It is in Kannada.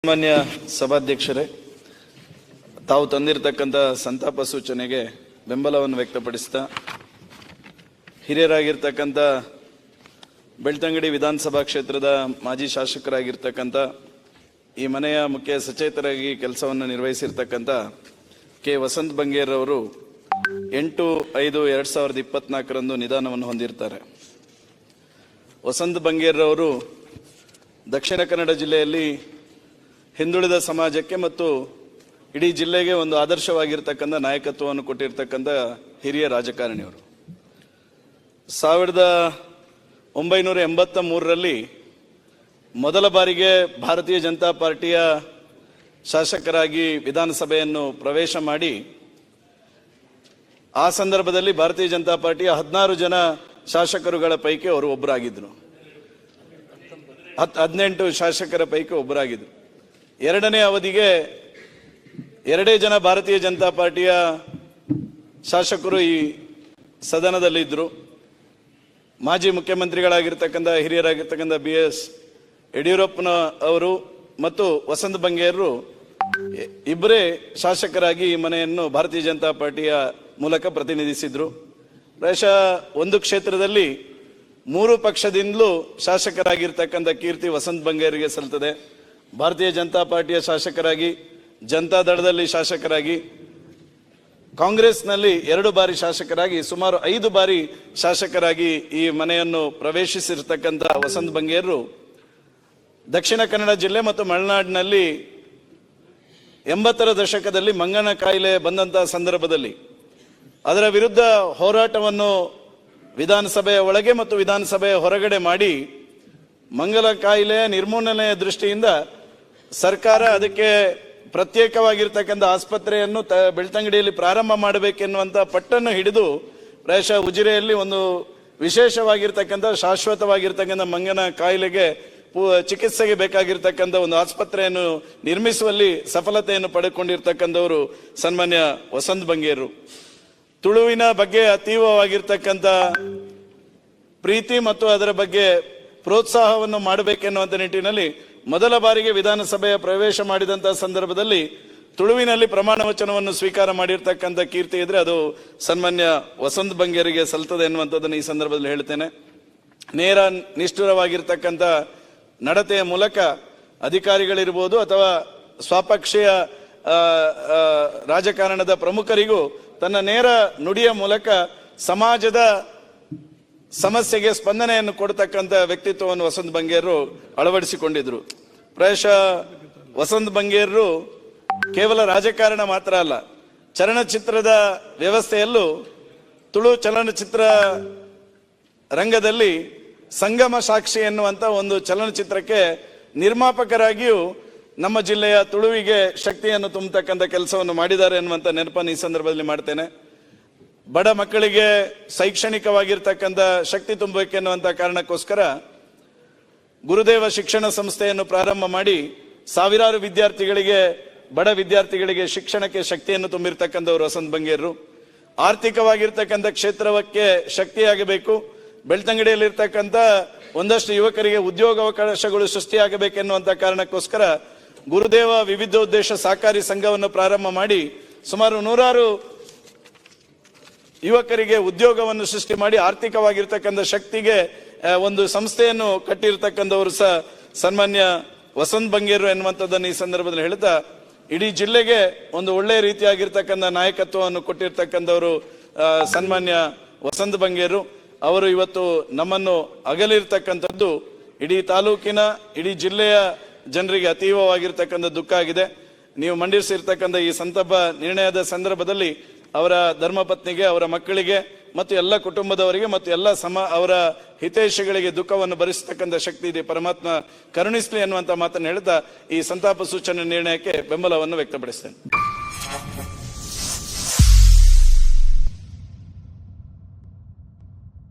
ಮಾನ್ಯ ಸಭಾಧ್ಯಕ್ಷರೇ, ತಾವು ತಂದಿರತಕ್ಕಂಥ ಸಂತಾಪ ಸೂಚನೆಗೆ ಬೆಂಬಲವನ್ನು ವ್ಯಕ್ತಪಡಿಸ್ತಾ ಹಿರಿಯರಾಗಿರ್ತಕ್ಕಂಥ ಬೆಳ್ತಂಗಡಿ ವಿಧಾನಸಭಾ ಕ್ಷೇತ್ರದ ಮಾಜಿ ಶಾಸಕರಾಗಿರ್ತಕ್ಕಂಥ ಈ ಮನೆಯ ಮುಖ್ಯ ಸಚೇತರಾಗಿ ಕೆಲಸವನ್ನು ನಿರ್ವಹಿಸಿರ್ತಕ್ಕಂಥ ಕೆ ವಸಂತ್ ಬಂಗೇರ್ ಅವರು 8/5/2024 ನಿಧನವನ್ನು ಹೊಂದಿರ್ತಾರೆ. ವಸಂತ್ ಬಂಗೇರ್ ಅವರು ದಕ್ಷಿಣ ಕನ್ನಡ ಜಿಲ್ಲೆಯಲ್ಲಿ ಹಿಂದುಳಿದ ಸಮಾಜಕ್ಕೆ ಮತ್ತು ಇಡೀ ಜಿಲ್ಲೆಗೆ ಒಂದು ಆದರ್ಶವಾಗಿರ್ತಕ್ಕಂಥ ನಾಯಕತ್ವವನ್ನು ಕೊಟ್ಟಿರ್ತಕ್ಕಂಥ ಹಿರಿಯ ರಾಜಕಾರಣಿಯವರು. 1983ರಲ್ಲಿ ಮೊದಲ ಬಾರಿಗೆ ಭಾರತೀಯ ಜನತಾ ಪಾರ್ಟಿಯ ಶಾಸಕರಾಗಿ ವಿಧಾನಸಭೆಯನ್ನು ಪ್ರವೇಶ ಮಾಡಿ ಆ ಸಂದರ್ಭದಲ್ಲಿ ಭಾರತೀಯ ಜನತಾ ಪಾರ್ಟಿಯ 16 ಜನ ಶಾಸಕರುಗಳ ಪೈಕಿ ಅವರು ಒಬ್ಬರಾಗಿದ್ದರು. 18 ಶಾಸಕರ ಪೈಕಿ ಒಬ್ಬರಾಗಿದ್ದರು. ಎರಡನೇ ಅವಧಿಗೆ 2 ಜನ ಭಾರತೀಯ ಜನತಾ ಪಾರ್ಟಿಯ ಶಾಸಕರು ಈ ಸದನದಲ್ಲಿದ್ದರು. ಮಾಜಿ ಮುಖ್ಯಮಂತ್ರಿಗಳಾಗಿರ್ತಕ್ಕಂಥ ಹಿರಿಯರಾಗಿರ್ತಕ್ಕಂಥ BS ಯಡಿಯೂರಪ್ಪನ ಅವರು ಮತ್ತು ವಸಂತ್ ಬಂಗೇರರು ಇಬ್ಬರೇ ಶಾಸಕರಾಗಿ ಈ ಮನೆಯನ್ನು ಭಾರತೀಯ ಜನತಾ ಪಾರ್ಟಿಯ ಮೂಲಕ ಪ್ರತಿನಿಧಿಸಿದ್ರು. ಪ್ರಾಯಶಃ ಒಂದು ಕ್ಷೇತ್ರದಲ್ಲಿ 3 ಪಕ್ಷದಿಂದಲೂ ಶಾಸಕರಾಗಿರ್ತಕ್ಕಂಥ ಕೀರ್ತಿ ವಸಂತ್ ಬಂಗೇರಿಗೆ ಸಲ್ತದೆ. ಭಾರತೀಯ ಜನತಾ ಪಾರ್ಟಿಯ ಶಾಸಕರಾಗಿ, ಜನತಾ ದಳದಲ್ಲಿ ಶಾಸಕರಾಗಿ, ಕಾಂಗ್ರೆಸ್ನಲ್ಲಿ 2 ಬಾರಿ ಶಾಸಕರಾಗಿ, ಸುಮಾರು 5 ಬಾರಿ ಶಾಸಕರಾಗಿ ಈ ಮನೆಯನ್ನು ಪ್ರವೇಶಿಸಿರ್ತಕ್ಕಂಥ ವಸಂತ್ ಬಂಗೇರರು ದಕ್ಷಿಣ ಕನ್ನಡ ಜಿಲ್ಲೆ ಮತ್ತು ಮಲೆನಾಡಿನಲ್ಲಿ 80ರ ದಶಕದಲ್ಲಿ ಮಂಗನ ಕಾಯಿಲೆ ಬಂದಂತಹ ಸಂದರ್ಭದಲ್ಲಿ ಅದರ ವಿರುದ್ಧ ಹೋರಾಟವನ್ನು ವಿಧಾನಸಭೆಯ ಒಳಗೆ ಮತ್ತು ವಿಧಾನಸಭೆಯ ಹೊರಗಡೆ ಮಾಡಿ ಮಂಗನ ಕಾಯಿಲೆ ನಿರ್ಮೂಲನೆಯ ದೃಷ್ಟಿಯಿಂದ ಸರ್ಕಾರ ಅದಕ್ಕೆ ಪ್ರತ್ಯೇಕವಾಗಿರ್ತಕ್ಕಂಥ ಆಸ್ಪತ್ರೆಯನ್ನು ಬೆಳ್ತಂಗಡಿಯಲ್ಲಿ ಪ್ರಾರಂಭ ಮಾಡಬೇಕೆನ್ನುವಂಥ ಪಟ್ಟನ್ನು ಹಿಡಿದು ಪ್ರಾಯಶಃ ಉಜಿರೆಯಲ್ಲಿ ಒಂದು ವಿಶೇಷವಾಗಿರ್ತಕ್ಕಂಥ ಶಾಶ್ವತವಾಗಿರ್ತಕ್ಕಂಥ ಮಂಗನ ಕಾಯಿಲೆಗೆ ಚಿಕಿತ್ಸೆಗೆ ಬೇಕಾಗಿರ್ತಕ್ಕಂಥ ಒಂದು ಆಸ್ಪತ್ರೆಯನ್ನು ನಿರ್ಮಿಸುವಲ್ಲಿ ಸಫಲತೆಯನ್ನು ಪಡೆದುಕೊಂಡಿರ್ತಕ್ಕಂಥವರು ಸನ್ಮಾನ್ಯ ವಸಂತ್ ಬಂಗೇರರು. ತುಳುವಿನ ಬಗ್ಗೆ ಅತೀವವಾಗಿರ್ತಕ್ಕಂಥ ಪ್ರೀತಿ ಮತ್ತು ಅದರ ಬಗ್ಗೆ ಪ್ರೋತ್ಸಾಹವನ್ನು ಮಾಡಬೇಕೆನ್ನುವಂಥ ನಿಟ್ಟಿನಲ್ಲಿ ಮೊದಲ ಬಾರಿಗೆ ವಿಧಾನಸಭೆಯ ಪ್ರವೇಶ ಮಾಡಿದಂತಹ ಸಂದರ್ಭದಲ್ಲಿ ತುಳುವಿನಲ್ಲಿ ಪ್ರಮಾಣ ವಚನವನ್ನು ಸ್ವೀಕಾರ ಮಾಡಿರ್ತಕ್ಕಂಥ ಕೀರ್ತಿ ಇದ್ರೆ ಅದು ಸನ್ಮಾನ್ಯ ವಸಂತ್ ಬಂಗೇರಿಗೆ ಸಲ್ತದೆ ಎನ್ನುವಂಥದ್ದನ್ನು ಈ ಸಂದರ್ಭದಲ್ಲಿ ಹೇಳ್ತೇನೆ. ನೇರ ನಿಷ್ಠುರವಾಗಿರ್ತಕ್ಕಂಥ ನಡತೆಯ ಮೂಲಕ ಅಧಿಕಾರಿಗಳಿರ್ಬೋದು ಅಥವಾ ಸ್ವಪಕ್ಷೀಯ ರಾಜಕಾರಣದ ಪ್ರಮುಖರಿಗೂ ತನ್ನ ನೇರ ನುಡಿಯ ಮೂಲಕ ಸಮಾಜದ ಸಮಸ್ಯೆಗೆ ಸ್ಪಂದನೆಯನ್ನು ಕೊಡ್ತಕ್ಕಂಥ ವ್ಯಕ್ತಿತ್ವವನ್ನು ವಸಂತ್ ಬಂಗೇರರು ಅಳವಡಿಸಿಕೊಂಡಿದ್ರು. ಪ್ರಾಯಶಃ ವಸಂತ್ ಬಂಗೇರರು ಕೇವಲ ರಾಜಕಾರಣ ಮಾತ್ರ ಅಲ್ಲ, ಚಲನಚಿತ್ರದ ವ್ಯವಸ್ಥೆಯಲ್ಲೂ ತುಳು ಚಲನಚಿತ್ರ ರಂಗದಲ್ಲಿ ಸಂಗಮ ಸಾಕ್ಷಿ ಎನ್ನುವಂತ ಒಂದು ಚಲನಚಿತ್ರಕ್ಕೆ ನಿರ್ಮಾಪಕರಾಗಿಯೂ ನಮ್ಮ ಜಿಲ್ಲೆಯ ತುಳುವಿಗೆ ಶಕ್ತಿಯನ್ನು ತುಂಬತಕ್ಕಂಥ ಕೆಲಸವನ್ನು ಮಾಡಿದ್ದಾರೆ ಎನ್ನುವಂತ ನೆನಪನ್ನು ಈ ಸಂದರ್ಭದಲ್ಲಿ ಮಾಡ್ತೇನೆ. ಬಡ ಮಕ್ಕಳಿಗೆ ಶೈಕ್ಷಣಿಕವಾಗಿರ್ತಕ್ಕಂಥ ಶಕ್ತಿ ತುಂಬಬೇಕೆನ್ನುವಂಥ ಕಾರಣಕ್ಕೋಸ್ಕರ ಗುರುದೇವ ಶಿಕ್ಷಣ ಸಂಸ್ಥೆಯನ್ನು ಪ್ರಾರಂಭ ಮಾಡಿ ಸಾವಿರಾರು ವಿದ್ಯಾರ್ಥಿಗಳಿಗೆ, ಬಡ ವಿದ್ಯಾರ್ಥಿಗಳಿಗೆ ಶಿಕ್ಷಣಕ್ಕೆ ಶಕ್ತಿಯನ್ನು ತುಂಬಿರ್ತಕ್ಕಂಥವ್ರು ವಸಂತ್ ಬಂಗೇರರು. ಆರ್ಥಿಕವಾಗಿರ್ತಕ್ಕಂಥ ಕ್ಷೇತ್ರಕ್ಕೆ ಶಕ್ತಿಯಾಗಬೇಕು, ಬೆಳ್ತಂಗಡಿಯಲ್ಲಿರ್ತಕ್ಕಂಥ ಒಂದಷ್ಟು ಯುವಕರಿಗೆ ಉದ್ಯೋಗಾವಕಾಶಗಳು ಸೃಷ್ಟಿಯಾಗಬೇಕೆನ್ನುವಂಥ ಕಾರಣಕ್ಕೋಸ್ಕರ ಗುರುದೇವ ವಿವಿಧೋದ್ದೇಶ ಸಹಕಾರಿ ಸಂಘವನ್ನು ಪ್ರಾರಂಭ ಮಾಡಿ ಸುಮಾರು 100 ಯುವಕರಿಗೆ ಉದ್ಯೋಗವನ್ನು ಸೃಷ್ಟಿ ಮಾಡಿ ಆರ್ಥಿಕವಾಗಿರ್ತಕ್ಕಂಥ ಶಕ್ತಿಗೆ ಒಂದು ಸಂಸ್ಥೆಯನ್ನು ಕಟ್ಟಿರ್ತಕ್ಕಂಥವರು ಸನ್ಮಾನ್ಯ ವಸಂತ್ ಬಂಗೇರು ಎನ್ನುವಂಥದ್ದನ್ನು ಈ ಸಂದರ್ಭದಲ್ಲಿ ಹೇಳ್ತಾ ಇಡೀ ಜಿಲ್ಲೆಗೆ ಒಂದು ಒಳ್ಳೆಯ ರೀತಿಯಾಗಿರ್ತಕ್ಕಂಥ ನಾಯಕತ್ವವನ್ನು ಕೊಟ್ಟಿರ್ತಕ್ಕಂಥವರು ಸನ್ಮಾನ್ಯ ವಸಂತ್ ಬಂಗೇರು ಅವರು ಇವತ್ತು ನಮ್ಮನ್ನು ಅಗಲಿರ್ತಕ್ಕಂಥದ್ದು ಇಡೀ ತಾಲೂಕಿನ, ಇಡೀ ಜಿಲ್ಲೆಯ ಜನರಿಗೆ ಅತೀವವಾಗಿರ್ತಕ್ಕಂಥ ದುಃಖ ಆಗಿದೆ. ನೀವು ಮಂಡಿಸಿರ್ತಕ್ಕಂಥ ಈ ಸಂತಾಪ ನಿರ್ಣಯದ ಸಂದರ್ಭದಲ್ಲಿ ಅವರ ಧರ್ಮಪತ್ನಿಗೆ, ಅವರ ಮಕ್ಕಳಿಗೆ ಮತ್ತು ಎಲ್ಲ ಕುಟುಂಬದವರಿಗೆ ಮತ್ತು ಎಲ್ಲ ಅವರ ಹಿತೈಷಿಗಳಿಗೆ ದುಃಖವನ್ನು ಭರಿಸತಕ್ಕಂಥ ಶಕ್ತಿ ಇದೆ, ಪರಮಾತ್ಮ ಕರುಣಿಸಲಿ ಅನ್ನುವಂಥ ಮಾತನ್ನು ಹೇಳ್ತಾ ಈ ಸಂತಾಪ ಸೂಚನೆ ನಿರ್ಣಯಕ್ಕೆ ಬೆಂಬಲವನ್ನು ವ್ಯಕ್ತಪಡಿಸ್ತೇನೆ.